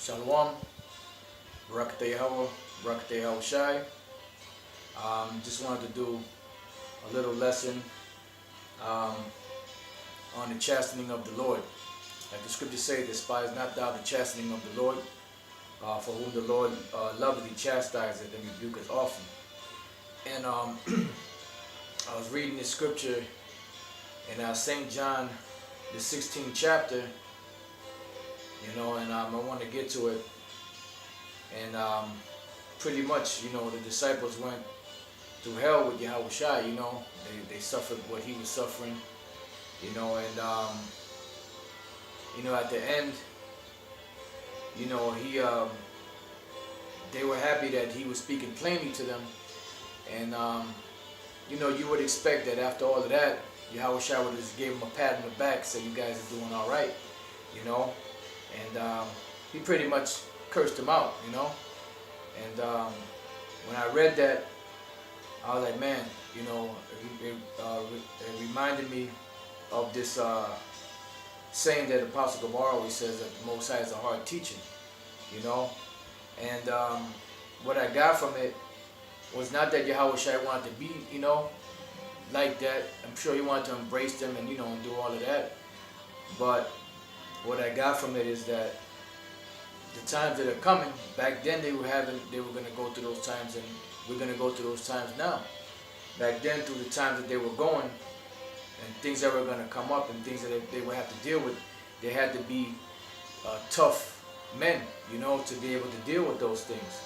Shalom, Barakatah Yahweh, Barakatah Yahweh Shai. Just wanted to do a little lesson um, on the chastening of the Lord. Like the scriptures say, despise not thou the chastening of the Lord, for whom the Lord loveth, he chastiseth and rebuketh often. And I was reading this scripture in St. John, the 16th chapter, and I want to get to it. And pretty much, the disciples went through hell with Yahweh Shai, they suffered what he was suffering, and at the end, they were happy that he was speaking plainly to them. And you would expect that after all of that, Yahweh Shai would just give him a pat on the back, say, you guys are doing all right, and he pretty much cursed him out, and when I read that, I was like, man, it reminded me of this saying that Apostle Gabar always says, that the Most High is a hard teacher, and what I got from it was not that Yahweh Shai wanted to be, like that. I'm sure he wanted to embrace them and, and do all of that, but what I got from it is that the times that are coming, back then they were going to go through those times, and we're going to go through those times now. Back then, through the times that they were going, and things that were going to come up, and things that they would have to deal with, they had to be tough men, to be able to deal with those things.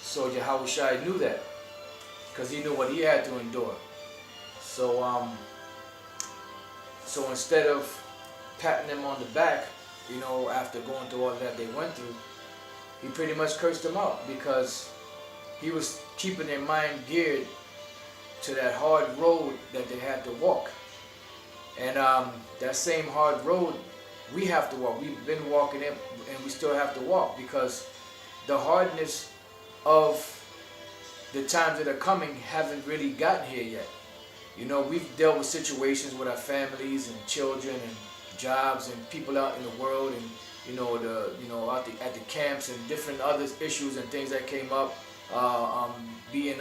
So Yahweh Shai knew that, because he knew what he had to endure. So instead of patting them on the back, after going through all that they went through, he pretty much cursed them out, because he was keeping their mind geared to that hard road that they had to walk. And that same hard road we have to walk. We've been walking it, and we still have to walk, because the hardness of the times that are coming haven't really gotten here yet. We've dealt with situations with our families and children and jobs and people out in the world, and out at the camps, and different other issues and things that came up, being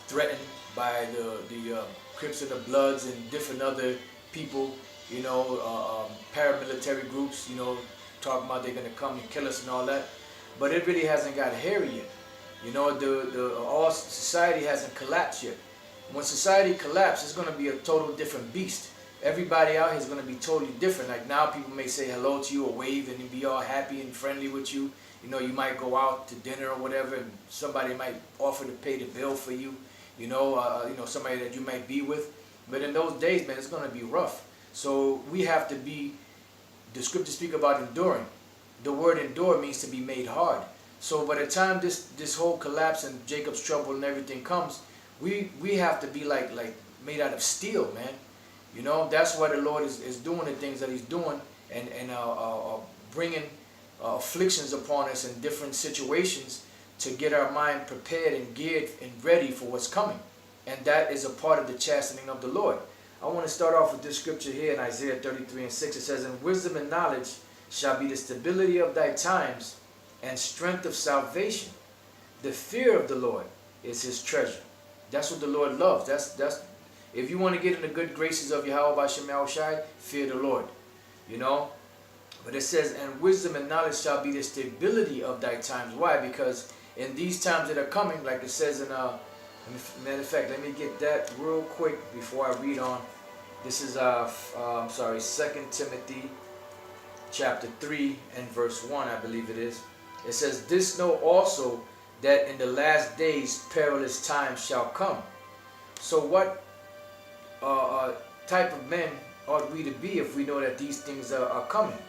threatened by the Crips and the Bloods and different other people, paramilitary groups, talking about they're gonna come and kill us and all that. But it really hasn't got hairy yet. All society hasn't collapsed yet. When society collapses, it's going to be a total different beast. Everybody out here is going to be totally different. Like now, people may say hello to you or wave and be all happy and friendly with you. You might go out to dinner or whatever, and somebody might offer to pay the bill for you. Somebody that you might be with. But in those days, man, it's going to be rough. So we have to be. The scriptures speak about enduring. The word endure means to be made hard. So by the time this whole collapse and Jacob's trouble and everything comes, we have to be like made out of steel, man. That's why the Lord is doing the things that he's doing, and bringing afflictions upon us in different situations to get our mind prepared and geared and ready for what's coming. And that is a part of the chastening of the Lord. I want to start off with this scripture here in Isaiah 33:6. It says, "And wisdom and knowledge shall be the stability of thy times, and strength of salvation. The fear of the Lord is his treasure." That's what the Lord loves. That's if you want to get in the good graces of Yahweh Bashem Yahweh Shai, fear the Lord. But it says, "And wisdom and knowledge shall be the stability of thy times." Why? Because in these times that are coming, like it says in matter of fact, let me get that real quick before I read on. This is 2 Timothy chapter 3 and verse 1, I believe it is. It says, "This know also, that in the last days perilous times shall come." So what type of men ought we to be if we know that these things are coming?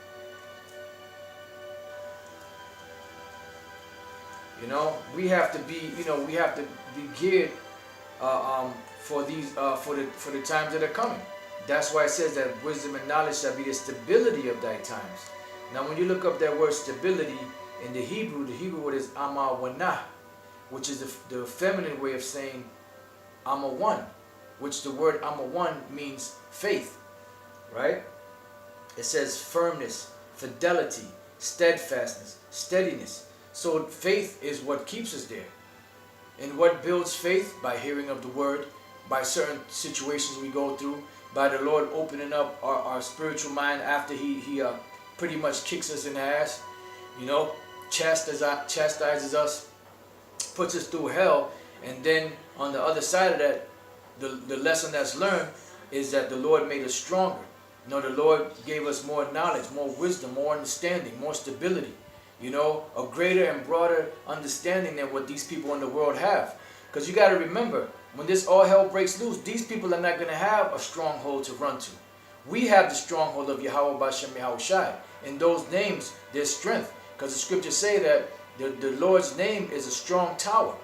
We have to be, geared for the times that are coming. That's why it says that wisdom and knowledge shall be the stability of thy times. Now, when you look up that word stability in the Hebrew word is amawanah, which is the feminine way of saying I'm a one. which the word Amawan means faith, right? It says firmness, fidelity, steadfastness, steadiness. So faith is what keeps us there. And what builds faith? By hearing of the word, by certain situations we go through, by the Lord opening up our spiritual mind after he pretty much kicks us in the ass, you know, chastises us, puts us through hell. And then on the other side of that, the lesson that's learned is that the Lord made us stronger. You know, the Lord gave us more knowledge, more wisdom, more understanding, more stability. You know, a greater and broader understanding than what these people in the world have. Because you got to remember, when this all hell breaks loose, these people are not going to have a stronghold to run to. We have the stronghold of Yahweh Bashem Yahushai. In those names, there's strength. Because the scriptures say that the Lord's name is a strong tower.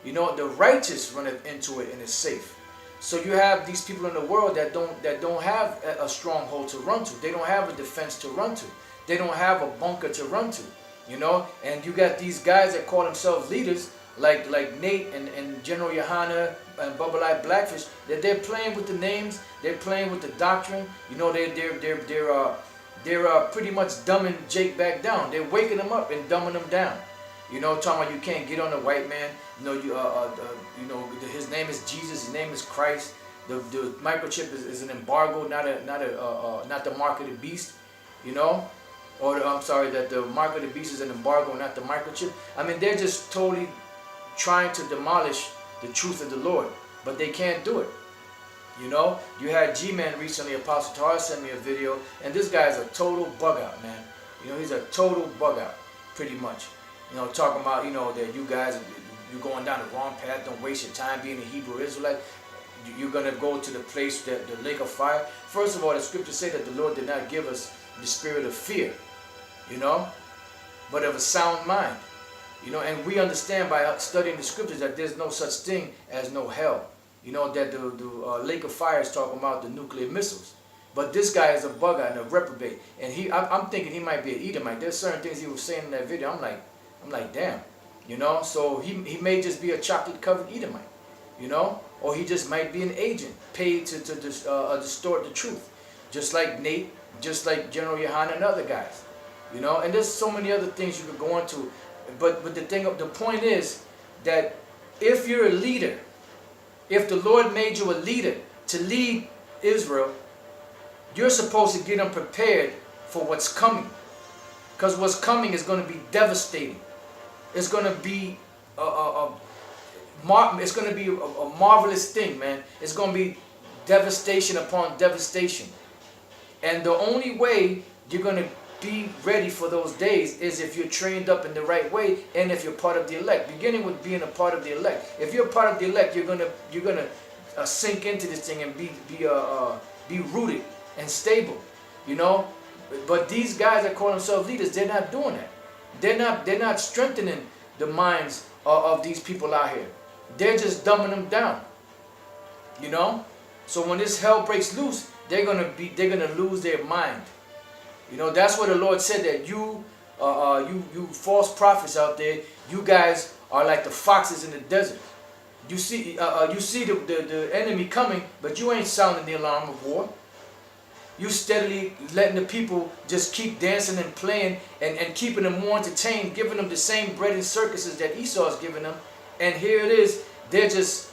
You know, the righteous run into it and is safe. So you have these people in the world that don't have a stronghold to run to. They don't have a defense to run to. They don't have a bunker to run to. You know, and you got these guys that call themselves leaders, like Nate and General Yohana and Bubba Blackfish, that they're playing with the names, they're playing with the doctrine. You know, they're pretty much dumbing Jake back down. They're waking him up and dumbing him down. You know, talking about you can't get on the white man. You know, you know, his name is Jesus. His name is Christ. The microchip is an embargo, not the mark of the beast. You know. Or I'm sorry, that the mark of the beast is an embargo, not the microchip. I mean, they're just totally trying to demolish the truth of the Lord, but they can't do it. You know, you had G-Man recently, Apostle Tahar sent me a video, and this guy is a total bug out, man. You know, he's a total bug out, pretty much. You know, talking about, you know, that you guys, you're going down the wrong path, don't waste your time being a Hebrew Israelite. You're going to go to the place, the lake of fire. First of all, the scriptures say that the Lord did not give us the spirit of fear, you know, but of a sound mind. You know, and we understand by studying the scriptures that there's no such thing as no hell. You know, that the lake of fire is talking about the nuclear missiles. But this guy is a bug out and a reprobate. And I'm thinking he might be an Edomite. There's certain things he was saying in that video. I'm like, damn. You know, so he may just be a chocolate-covered Edomite. You know, or he just might be an agent paid to distort the truth. Just like Nate, just like General Yohana and other guys. You know, and there's so many other things you could go into. But the point is that if you're a leader, if the Lord made you a leader to lead Israel, you're supposed to get them prepared for what's coming. Because what's coming is going to be devastating. It's going to be a marvelous thing, man. It's going to be devastation upon devastation. And the only way you're going to be ready for those days is if you're trained up in the right way and if you're part of the elect. Beginning with being a part of the elect. If you're part of the elect, you're gonna sink into this thing and be rooted and stable, you know. But these guys that call themselves leaders, they're not doing that. They're not strengthening the minds of these people out here. They're just dumbing them down, you know. So when this hell breaks loose, they're gonna lose their mind. You know, that's what the Lord said, that you false prophets out there, you guys are like the foxes in the desert. You see the enemy coming, but you ain't sounding the alarm of war. You steadily letting the people just keep dancing and playing and keeping them more entertained, giving them the same bread and circuses that Esau's giving them. And here it is, they're just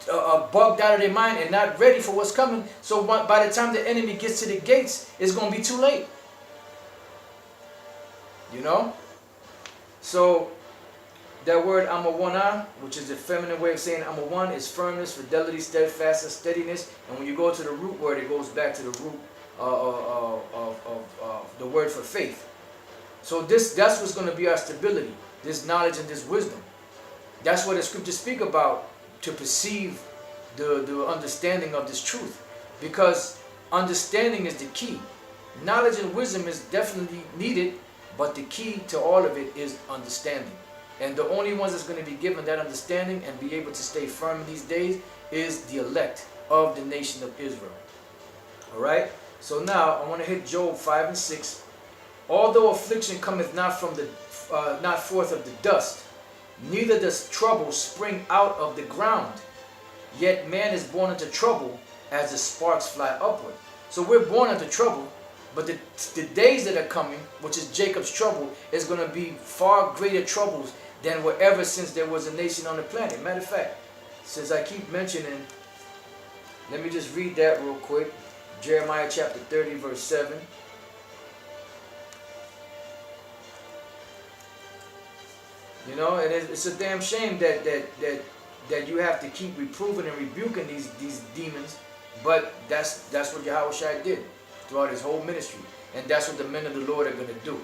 bugged out of their mind and not ready for what's coming. So by the time the enemy gets to the gates, it's going to be too late. You know? So that word Amawana, which is the feminine way of saying Amawan, is firmness, fidelity, steadfastness, steadiness. And when you go to the root word, it goes back to the root of the word for faith. So that's what's going to be our stability, this knowledge and this wisdom. That's what the scriptures speak about, to perceive the understanding of this truth. Because understanding is the key. Knowledge and wisdom is definitely needed, but the key to all of it is understanding. And the only ones that's going to be given that understanding and be able to stay firm in these days is the elect of the nation of Israel. Alright? So now I want to hit Job 5 and 6. Although affliction cometh not forth of the dust, neither does trouble spring out of the ground. Yet man is born into trouble as the sparks fly upward. So we're born into trouble, but the days that are coming, which is Jacob's trouble, is going to be far greater troubles than were ever since there was a nation on the planet. Matter of fact, since I keep mentioning, let me just read that real quick. Jeremiah chapter 30, verse 7. You know, and it's a damn shame that you have to keep reproving and rebuking these demons, but that's what Yahushua did throughout his whole ministry, and that's what the men of the Lord are going to do.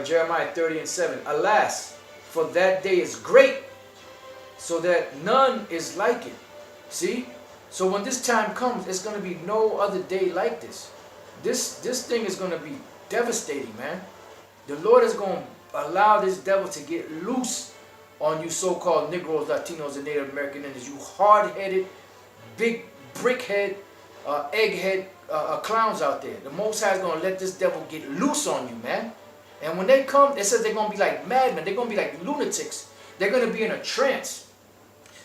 Jeremiah 30 and 7. Alas, for that day is great, so that none is like it. See? So when this time comes, it's going to be no other day like this. This thing is going to be devastating, man. The Lord is going to allow this devil to get loose on you so-called Negroes, Latinos, and Native American Indians. You hard-headed, big brickhead, egghead clowns out there. The Most High is going to let this devil get loose on you, man. And when they come, it says they're going to be like madmen. They're going to be like lunatics. They're going to be in a trance.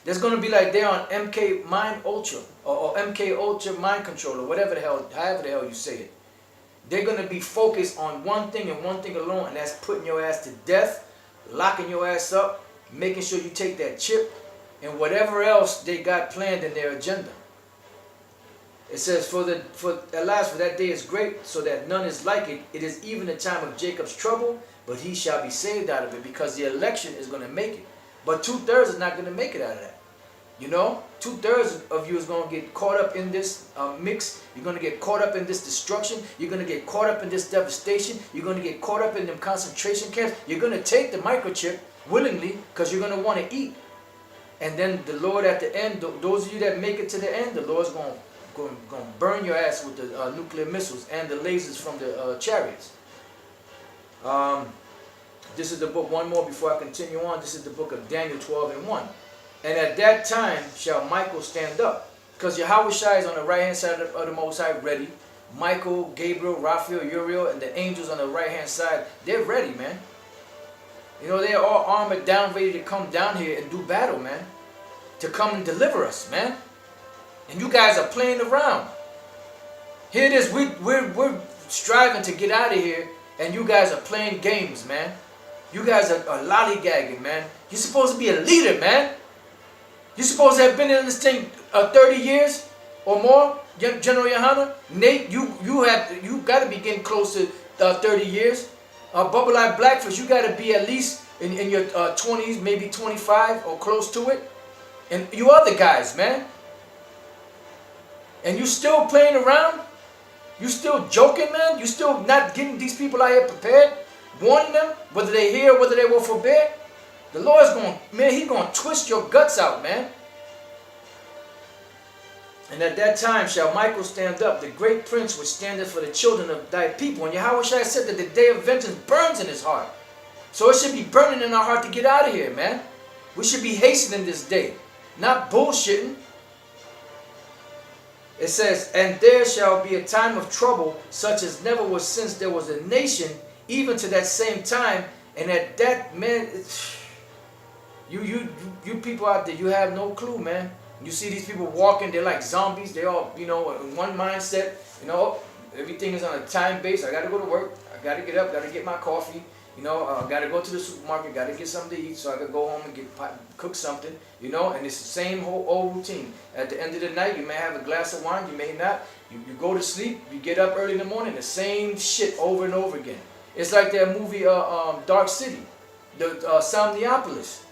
There's going to be like they're on MK Mind Ultra or MK Ultra Mind Control or whatever the hell, however the hell you say it. They're going to be focused on one thing and one thing alone, and that's putting your ass to death, locking your ass up, making sure you take that chip, and whatever else they got planned in their agenda. It says, alas, for that day is great, so that none is like it. It is even the time of Jacob's trouble, but he shall be saved out of it, because the election is going to make it. But 2/3 is not going to make it out of that. You know, 2/3 of you is going to get caught up in this mix. You're going to get caught up in this destruction. You're going to get caught up in this devastation. You're going to get caught up in them concentration camps. You're going to take the microchip willingly because you're going to want to eat. And then the Lord at the end, those of you that make it to the end, the Lord's going to burn your ass with the nuclear missiles and the lasers from the chariots. This is the book, one more before I continue on. This is the book of Daniel 12 and 1. And at that time shall Michael stand up. Because Yahushua is on the right hand side of the Most High ready. Michael, Gabriel, Raphael, Uriel, and the angels on the right hand side, they're ready, man. You know, they're all armored down, ready to come down here and do battle, man. To come and deliver us, man. And you guys are playing around. Here it is, we're striving to get out of here, and you guys are playing games, man. You guys are lollygagging, man. You're supposed to be a leader, man. You're supposed to have been in this thing 30 years or more, General Yohana. Nate, you got to be getting close to 30 years. Bubble Eye Blackfish, you got to be at least in your 20s, maybe 25 or close to it. And you other guys, man. And you still playing around? You still joking, man? You still not getting these people out here prepared? Warning them, whether they hear or whether they will forbear? The Lord's going, man, He's going to twist your guts out, man. And at that time shall Michael stand up, the great prince which standeth for the children of thy people. And Yahushua said that the day of vengeance burns in his heart. So it should be burning in our heart to get out of here, man. We should be hastening this day, not bullshitting. It says, and there shall be a time of trouble, such as never was since there was a nation, even to that same time. And at that, man, you people out there, you have no clue, man. You see these people walking, they're like zombies. They all, you know, in one mindset. You know, everything is on a time base. I got to go to work. I got to get up. Got to get my coffee. You know, I got to go to the supermarket. Got to get something to eat so I can go home and cook something. You know, and it's the same whole old routine. At the end of the night, you may have a glass of wine. You may not. You go to sleep. You get up early in the morning. The same shit over and over again. It's like that movie Dark City, the Somniopolis.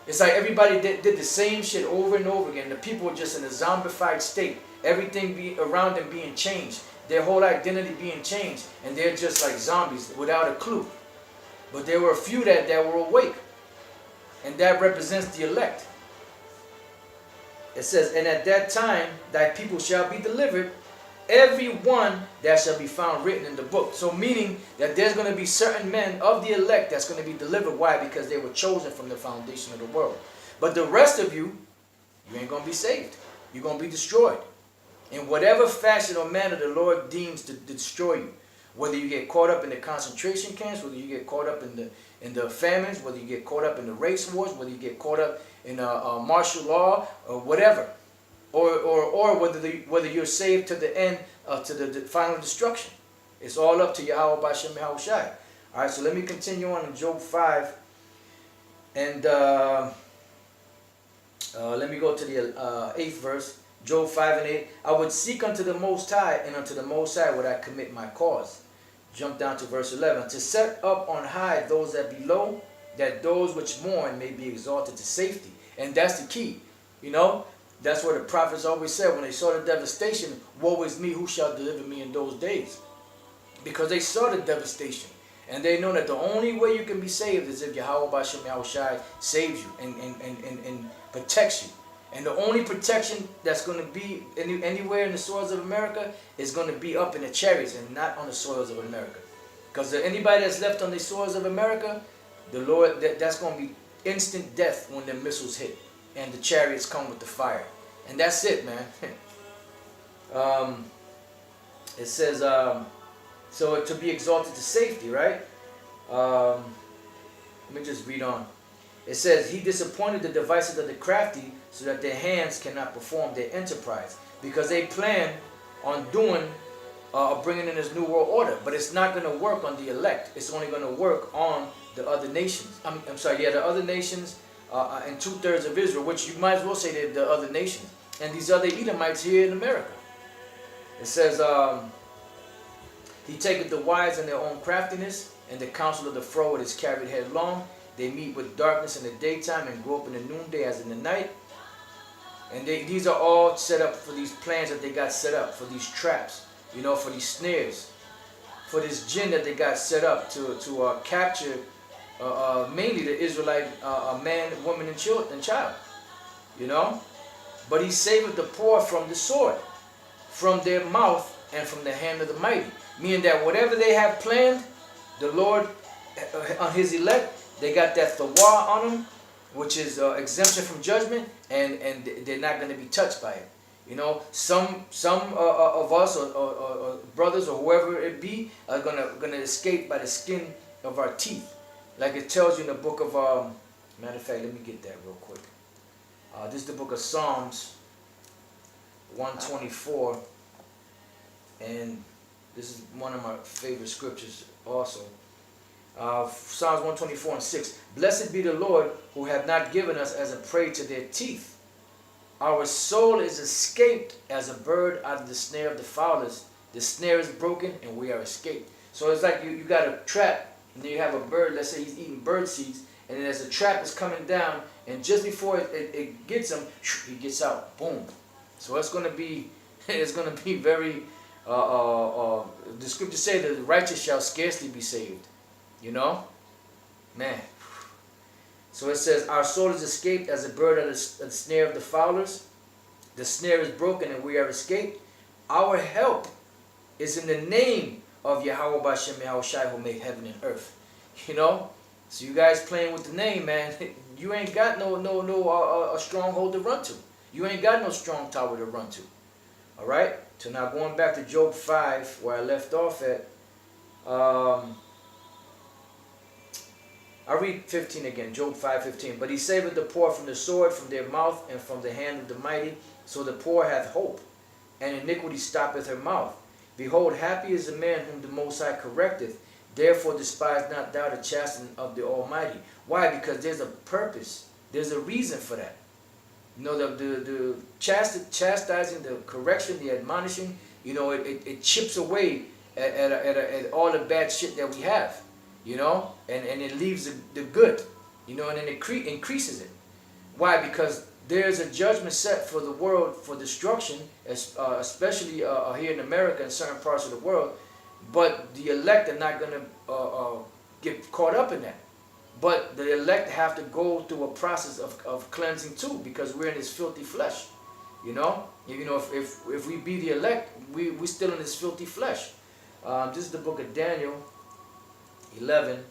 It's like everybody did the same shit over and over again. The people were just in a zombified state. Everything around them being changed. Their whole identity being changed. And they're just like zombies without a clue. But there were a few that were awake. And that represents the elect. It says, and at that time thy people shall be delivered, every one that shall be found written in the book. So meaning that there's going to be certain men of the elect that's going to be delivered. Why? Because they were chosen from the foundation of the world. But the rest of you, you ain't going to be saved. You're going to be destroyed. In whatever fashion or manner the Lord deems to destroy you. Whether you get caught up in the concentration camps, whether you get caught up in the famines, whether you get caught up in the race wars, whether you get caught up martial law or whatever, or whether you're saved to the end, to the final destruction. It's all up to Yahweh B'Shem Yahweh Shai. All right, so let me continue on in Job 5, and let me go to the 8th verse. Job 5 and 8. I would seek unto the Most High, and unto the Most High would I commit my cause. Jump down to verse 11. To set up on high those that be low, that those which mourn may be exalted to safety. And that's the key. You know, that's what the prophets always said when they saw the devastation. Woe is me, who shall deliver me in those days? Because they saw the devastation. And they know that the only way you can be saved is if Yahweh B'Shem Yahweh Shai saves you and protects you. And the only protection that's going to be anywhere in the soils of America is going to be up in the chariots and not on the soils of America. Because anybody that's left on the soils of America, the Lord, that's going to be instant death when the missiles hit and the chariots come with the fire. And that's it, man. It says, so to be exalted to safety, right? Let me just read on. It says, he disappointed the devices of the crafty so that their hands cannot perform their enterprise. Because they plan on bringing in this new world order. But it's not going to work on the elect. It's only going to work on the other nations. The other nations and 2/3 of Israel, which you might as well say they're the other nations. And these other Edomites here in America. It says, he taketh the wise in their own craftiness, and the counsel of the froward is carried headlong. They meet with darkness in the daytime and grow up in the noonday as in the night. And these are all set up for these plans that they got set up, for these traps, you know, for these snares, for this jinn that they got set up to capture mainly the Israelite man, woman, and child, you know. But he saveth the poor from the sword, from their mouth, and from the hand of the mighty. Meaning that whatever they have planned, the Lord, on his elect, they got that thawar on them, which is exemption from judgment, and they're not going to be touched by it. You know, some of us or brothers or whoever it be are gonna escape by the skin of our teeth, like it tells you in the book of matter of fact, let me get that real quick. This is the book of Psalms 124, and this is one of my favorite scriptures also. Psalms 124 and 6. Blessed be the Lord, who hath not given us as a prey to their teeth. Our soul is escaped as a bird out of the snare of the fowlers. The snare is broken and we are escaped. So it's like you got a trap, and then you have a bird, let's say he's eating bird seeds, and then as the trap is coming down, and just before it gets him, he gets out. Boom. So it's going to be very, the scriptures say that the righteous shall scarcely be saved. You know? Man. So it says, our soul is escaped as a bird out of the snare of the fowlers. The snare is broken and we are escaped. Our help is in the name of Yahweh B'Shem Yahweh Shai, who made heaven and earth. You know? So you guys playing with the name, man. You ain't got no stronghold to run to. You ain't got no strong tower to run to. Alright? So now going back to Job 5, where I left off at. I'll read 15 again, Job 5:15. But he saveth the poor from the sword, from their mouth, and from the hand of the mighty. So the poor hath hope, and iniquity stoppeth her mouth. Behold, happy is the man whom the Most High correcteth. Therefore despise not thou the chastening of the Almighty. Why? Because there's a purpose. There's a reason for that. You know, the chastising, the correction, the admonishing, you know, it chips away at all the bad shit that we have. You know, and it leaves the good, you know, and then it increases it. Why? Because there's a judgment set for the world for destruction, especially here in America and certain parts of the world. But the elect are not going to get caught up in that. But the elect have to go through a process of cleansing too, because we're in this filthy flesh. You know, if we be the elect, we still in this filthy flesh. This is the book of Daniel 11,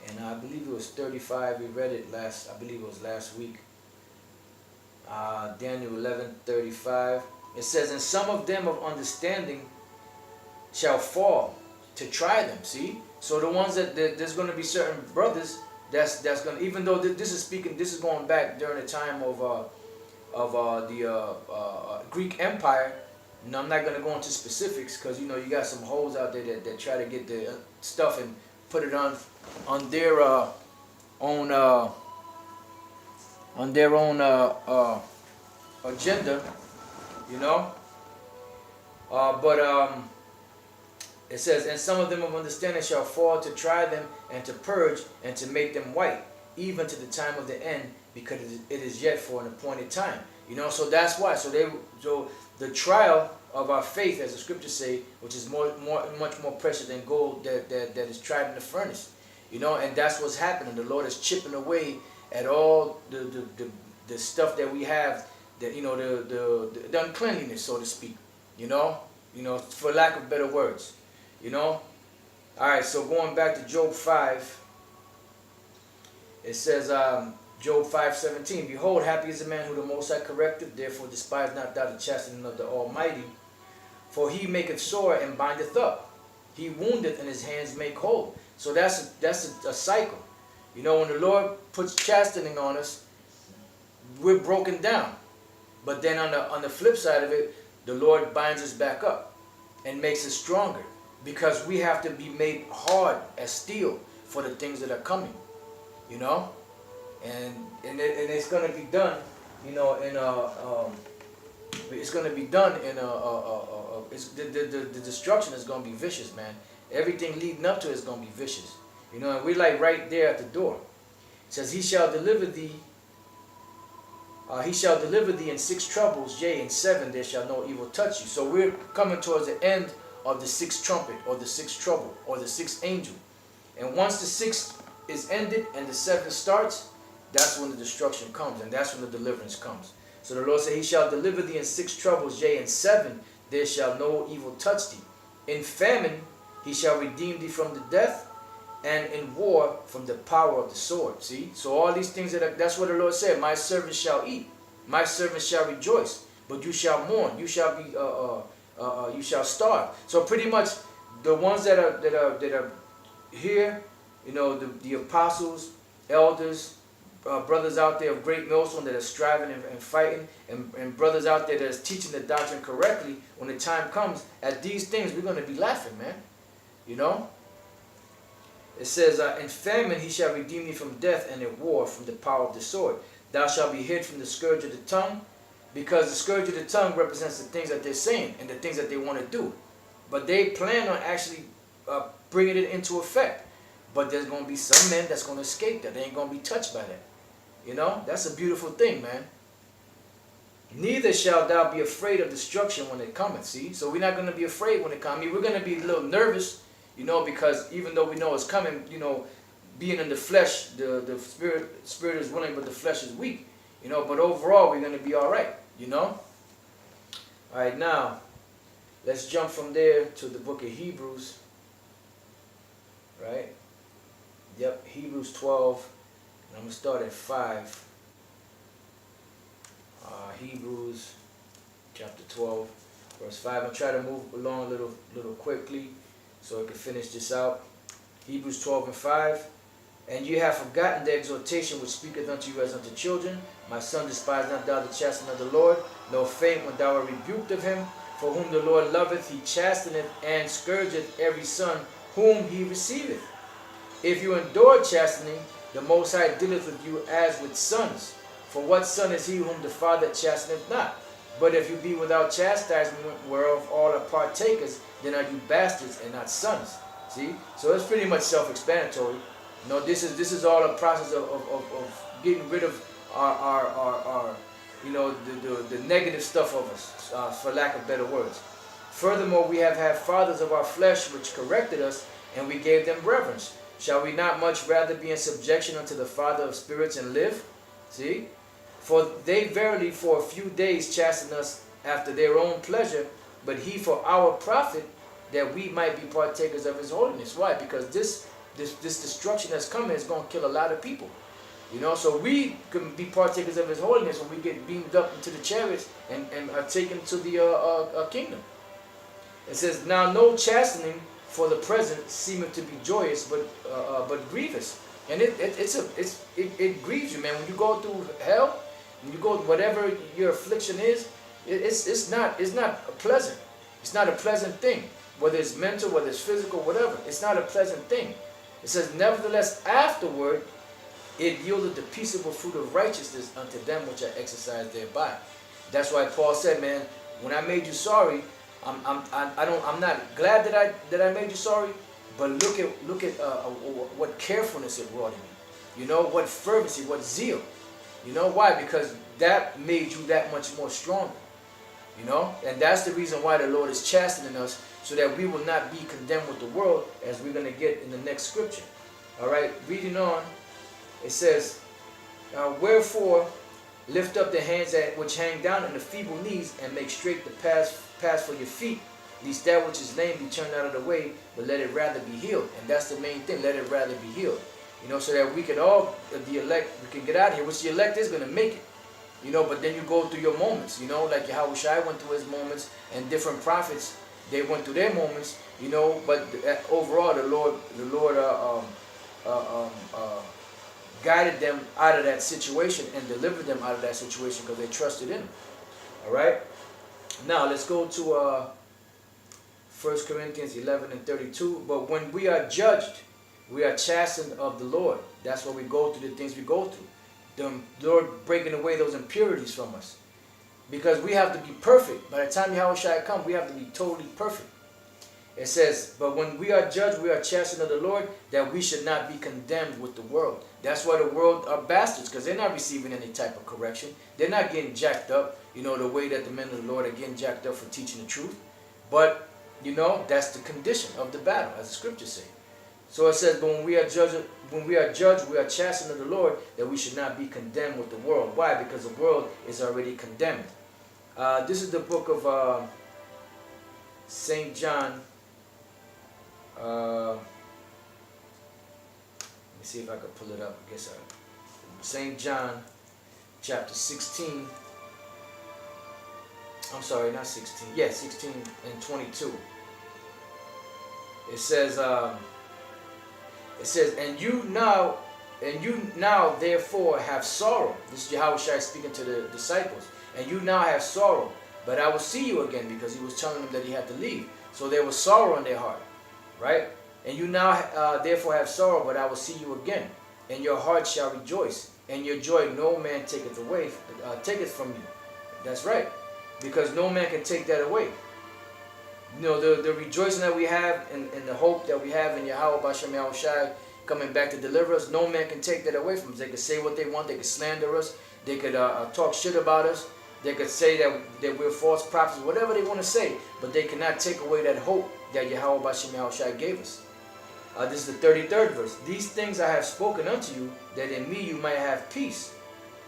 and I believe it was 35. We read it I believe it was last week. Daniel 11:35. It says, and some of them of understanding shall fall to try them. See, so the ones that there's going to be certain brothers that's gonna, even though this is speaking, this is going back during the time of the Greek Empire. And I'm not gonna go into specifics because you know you got some hoes out there that try to get the stuff and put it on their own agenda, you know. But it says, and some of them of understanding shall fall to try them and to purge and to make them white, even to the time of the end, because it is yet for an appointed time. You know, so that's why. So the trial of our faith, as the scriptures say, which is much more precious than gold that is tried in the furnace. You know, and that's what's happening. The Lord is chipping away at all the stuff that we have, that, you know, the uncleanliness, so to speak. You know, for lack of better words. You know? Alright, so going back to Job 5, it says, Job 5:17, behold, happy is the man who the Most High correcteth, therefore despise not thou the chastening of the Almighty, for he maketh sore and bindeth up. He woundeth and his hands make whole. So that's a cycle. You know, when the Lord puts chastening on us, we're broken down. But then on the flip side of it, the Lord binds us back up and makes us stronger. Because we have to be made hard as steel for the things that are coming, you know, and it's going to be done, you know, in it's going to be done in the destruction is going to be vicious, man. Everything leading up to it is going to be vicious, you know, and we're like right there at the door. It says, he shall deliver thee in 6 troubles, yea, in 7 there shall no evil touch you. So we're coming towards the end of the 6th trumpet, or the 6th trouble, or the 6th angel. And once the 6th is ended and the 7th starts, that's when the destruction comes, and that's when the deliverance comes. So the Lord said, he shall deliver thee in 6 troubles, yea, in 7 there shall no evil touch thee. In famine he shall redeem thee from the death, and in war from the power of the sword. See? So all these things, that's what the Lord said, my servants shall eat, my servants shall rejoice, but you shall mourn, you shall be you shall starve. So pretty much the ones that are here, you know, the apostles, elders, brothers out there of great millstone that are striving and fighting, and brothers out there that is teaching the doctrine correctly, when the time comes, at these things, we're going to be laughing, man. You know? It says, in famine he shall redeem thee from death, and in war from the power of the sword. Thou shalt be hid from the scourge of the tongue, because the scourge of the tongue represents the things that they're saying and the things that they want to do. But they plan on actually bringing it into effect. But there's going to be some men that's going to escape that. They ain't going to be touched by that. You know? That's a beautiful thing, man. Neither shalt thou be afraid of destruction when it cometh. See? So we're not going to be afraid when it comes. I mean, we're going to be a little nervous, you know, because even though we know it's coming, you know, being in the flesh, the spirit is willing, but the flesh is weak. You know, but overall, we're going to be all right. You know? Alright, now, let's jump from there to the book of Hebrews. Right? Yep, Hebrews 12. And I'm going to start at 5. Hebrews chapter 12, verse 5. I'm going to try to move along a little quickly so I can finish this out. Hebrews 12 and 5. And ye have forgotten the exhortation which speaketh unto you as unto children. My son, despise not thou the chastening of the Lord, nor faint when thou art rebuked of him. For whom the Lord loveth, he chasteneth and scourgeth every son whom he receiveth. If you endure chastening, the Most High dealeth with you as with sons. For what son is he whom the Father chasteneth not? But if you be without chastisement, whereof all are partakers, then are you bastards and not sons. See? So it's pretty much self-explanatory. You know, this is all a process of getting rid of our you know, the negative stuff of us, for lack of better words. Furthermore, we have had fathers of our flesh which corrected us, and we gave them reverence. Shall we not much rather be in subjection unto the Father of spirits and live? See? For they verily for a few days chasten us after their own pleasure, but he for our profit, that we might be partakers of his holiness. Why? Because this destruction that's coming is going to kill a lot of people. You know, so we can be partakers of his holiness when we get beamed up into the chariots and are taken to the kingdom. It says, now no chastening for the present seemeth to be joyous, but grievous. And it grieves you, man. When you go through hell, when you go whatever your affliction is, it's not pleasant. It's not a pleasant thing. Whether it's mental, whether it's physical, whatever, it's not a pleasant thing. It says, nevertheless, afterward, it yielded the peaceable fruit of righteousness unto them which are exercised thereby. That's why Paul said, man, when I made you sorry, I'm not glad that I made you sorry, but look at what carefulness it brought in you. You know, what fervency, what zeal. You know why? Because that made you that much more stronger. You know, and that's the reason why the Lord is chastening us, so that we will not be condemned with the world, as we're going to get in the next scripture. All right, reading on, it says, wherefore lift up the hands which hang down and the feeble knees, and make straight the path for your feet, lest that which is lame be turned out of the way, but let it rather be healed. And that's the main thing, let it rather be healed. You know, so that we can all, the elect, we can get out of here, which the elect is going to make it. You know, but then you go through your moments, you know, like Yahushua went through his moments, and different prophets, they went through their moments, you know, but overall the Lord guided them out of that situation and delivered them out of that situation because they trusted in him. All right? Now, let's go to 1 Corinthians 11 and 32. But when we are judged, we are chastened of the Lord. That's why we go through the things we go through. The Lord breaking away those impurities from us. Because we have to be perfect. By the time Yahushua comes, we have to be totally perfect. It says, but when we are judged, we are chastened of the Lord, that we should not be condemned with the world. That's why the world are bastards, because they're not receiving any type of correction. They're not getting jacked up, you know, the way that the men of the Lord are getting jacked up for teaching the truth. But, you know, that's the condition of the battle, as the scriptures say. So it says, but when we are judged, we are chastened of the Lord, that we should not be condemned with the world. Why? Because the world is already condemned. This is the book of St. John. Let me see if I can pull it up. I guess St. John, chapter 16. I'm sorry, not 16. Yeah, 16 and 22. It says, and you now therefore have sorrow. This is Yahushua speaking to the disciples. And you now have sorrow, but I will see you again, because he was telling them that he had to leave. So there was sorrow in their heart, right? And you now therefore have sorrow, but I will see you again, and your heart shall rejoice, and your joy no man taketh away, taketh from you. That's right, because no man can take that away. You know, the rejoicing that we have and the hope that we have in Yahweh B'Shem Yahushua coming back to deliver us, no man can take that away from us. They could say what they want, they could slander us, they could talk shit about us, they could say that we're false prophets, whatever they want to say, but they cannot take away that hope that Yahweh B'Shem Yahushua gave us. This is the 33rd verse. These things I have spoken unto you, that in me you might have peace.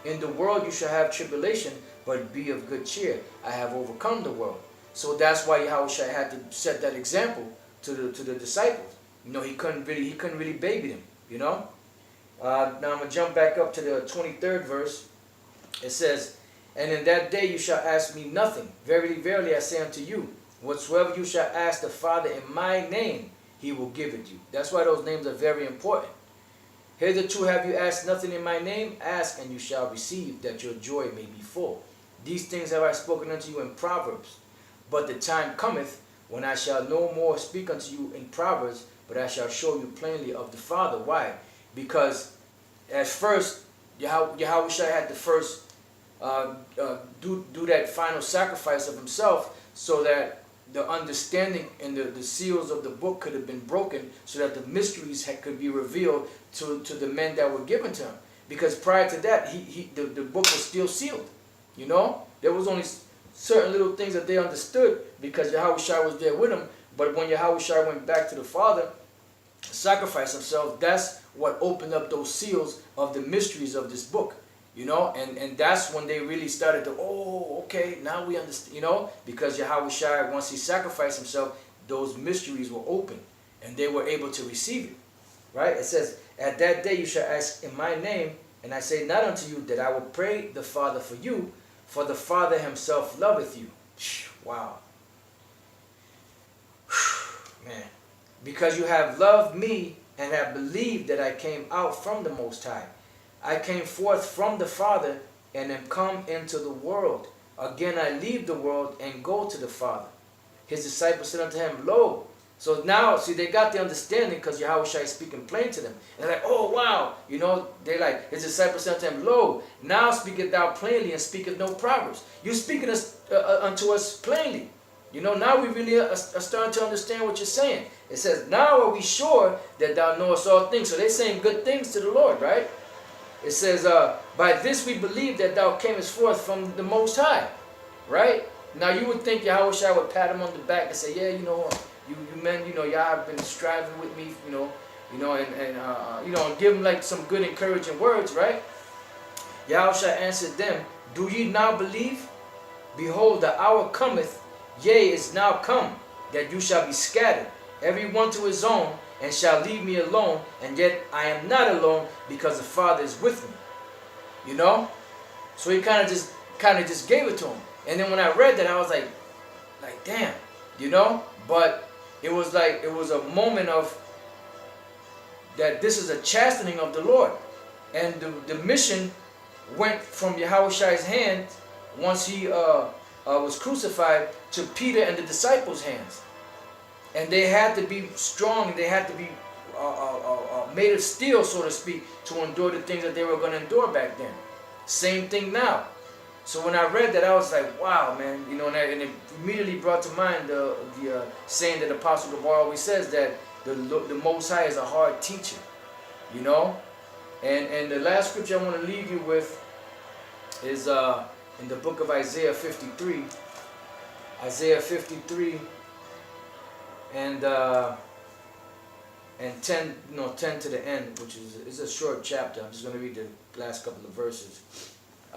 In the world you shall have tribulation, but be of good cheer. I have overcome the world. So that's why Yahushua had to set that example to the disciples. You know, he couldn't really baby them. You know. Now I'm gonna jump back up to the 23rd verse. It says, and in that day you shall ask me nothing. Verily, verily, I say unto you, whatsoever you shall ask the Father in my name, he will give it you. That's why those names are very important. Hitherto have you asked nothing in my name? Ask, and you shall receive, that your joy may be full. These things have I spoken unto you in Proverbs. But the time cometh, when I shall no more speak unto you in Proverbs, but I shall show you plainly of the Father. Why? Because at first, Yahushua had to first do that final sacrifice of himself, so that the understanding and the seals of the book could have been broken, so that the mysteries could be revealed to the men that were given to him. Because prior to that, the book was still sealed. You know, there was only certain little things that they understood because Yahushua was there with them. But when Yahushua went back to the Father, sacrificed himself, that's what opened up those seals of the mysteries of this book. You know, and that's when they really started to, oh, okay, now we understand, you know, because Yahushua, once he sacrificed himself, those mysteries were open, and they were able to receive it, right? It says, at that day you shall ask in my name, and I say not unto you that I will pray the Father for you, for the Father himself loveth you. Wow. Man. Because you have loved me and have believed that I came out from the Most High. I came forth from the Father, and am come into the world. Again I leave the world, and go to the Father. His disciples said unto him, Lo. So now, see, they got the understanding because Yahushua is speaking plain to them. And they're like, oh, wow. You know, they're like, his disciples said unto him, Lo, now speaketh thou plainly, and speaketh no proverbs. You're speaking unto us plainly. You know, now we really are starting to understand what you're saying. It says, now are we sure that thou knowest all things. So they're saying good things to the Lord, right? It says, by this we believe that thou camest forth from the Most High, right? Now you would think Yahushua would pat him on the back and say, yeah, you know, you men, you know, y'all have been striving with me, you know, and give him like some good encouraging words, right? Yahushua answered them, do ye now believe? Behold, the hour cometh, yea, is now come, that you shall be scattered, every one to his own, and shall leave me alone, and yet I am not alone, because the Father is with me. You know? So he kind of just gave it to him. And then when I read that, I was like damn, you know? But it was like, it was a moment of that this is a chastening of the Lord. And the mission went from Yahushua's hand once he was crucified to Peter and the disciples' hands. And they had to be strong, they had to be made of steel, so to speak, to endure the things that they were going to endure back then. Same thing now. So when I read that, I was like, wow, man, you know, and it immediately brought to mind the saying that Apostle Gabar always says, that the Most High is a hard teacher, you know. And the last scripture I want to leave you with is in the book of Isaiah 53. Isaiah 53 and 10, 10 to the end, which is a short chapter. I'm just going to read the last couple of verses.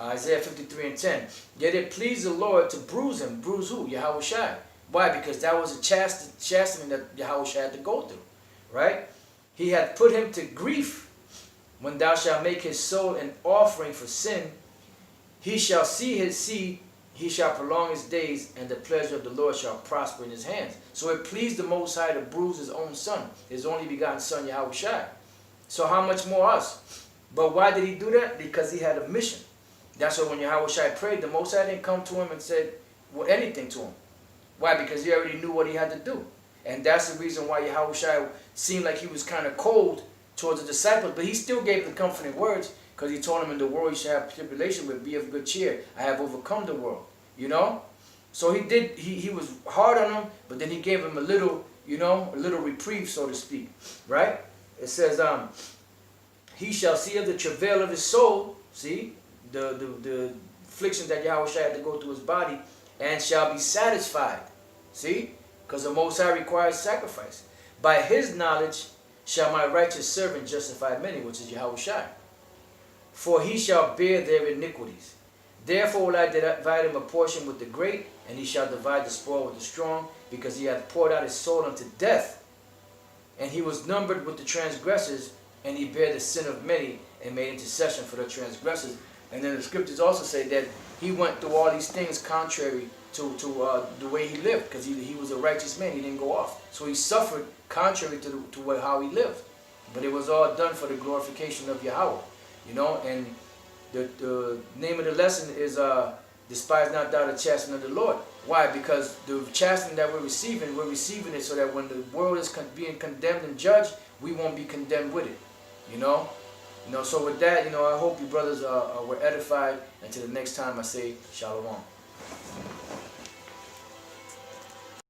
Isaiah 53 and 10. Yet it pleased the Lord to bruise him. Bruise who? Yahushua. Why? Because that was a chastening that Yahushua had to go through. Right? He had put him to grief. When thou shalt make his soul an offering for sin, he shall see his seed, he shall prolong his days, and the pleasure of the Lord shall prosper in his hands. So it pleased the Most High to bruise his own son, his only begotten son, Yahushua. So how much more us? But why did he do that? Because he had a mission. That's why when Yahushua prayed, the Most High didn't come to him and said anything to him. Why? Because he already knew what he had to do. And that's the reason why Yahushua seemed like he was kind of cold towards the disciples, but he still gave them comforting words, because he told them, in the world you shall have tribulation, but be of good cheer. I have overcome the world. You know? So he was hard on them, but then he gave him a little, a little reprieve, so to speak. Right? It says, he shall see of the travail of his soul, see? The affliction that Yahushua had to go through his body, and shall be satisfied. See? Because the Most High requires sacrifice. By his knowledge shall my righteous servant justify many, which is Yahushua. For he shall bear their iniquities. Therefore will I divide him a portion with the great, and he shall divide the spoil with the strong, because he hath poured out his soul unto death. And he was numbered with the transgressors, and he bare the sin of many, and made intercession for the transgressors. And then the scriptures also say that he went through all these things contrary to the way he lived, because he was a righteous man. He didn't go off. So he suffered contrary to how he lived. But it was all done for the glorification of Yahweh. And the name of the lesson is Despise not thou the chastening of the Lord. Why? Because the chastening that we're receiving it so that when the world is being condemned and judged, we won't be condemned with it. So with that, I hope you brothers were edified. Until the next time, I say Shalom.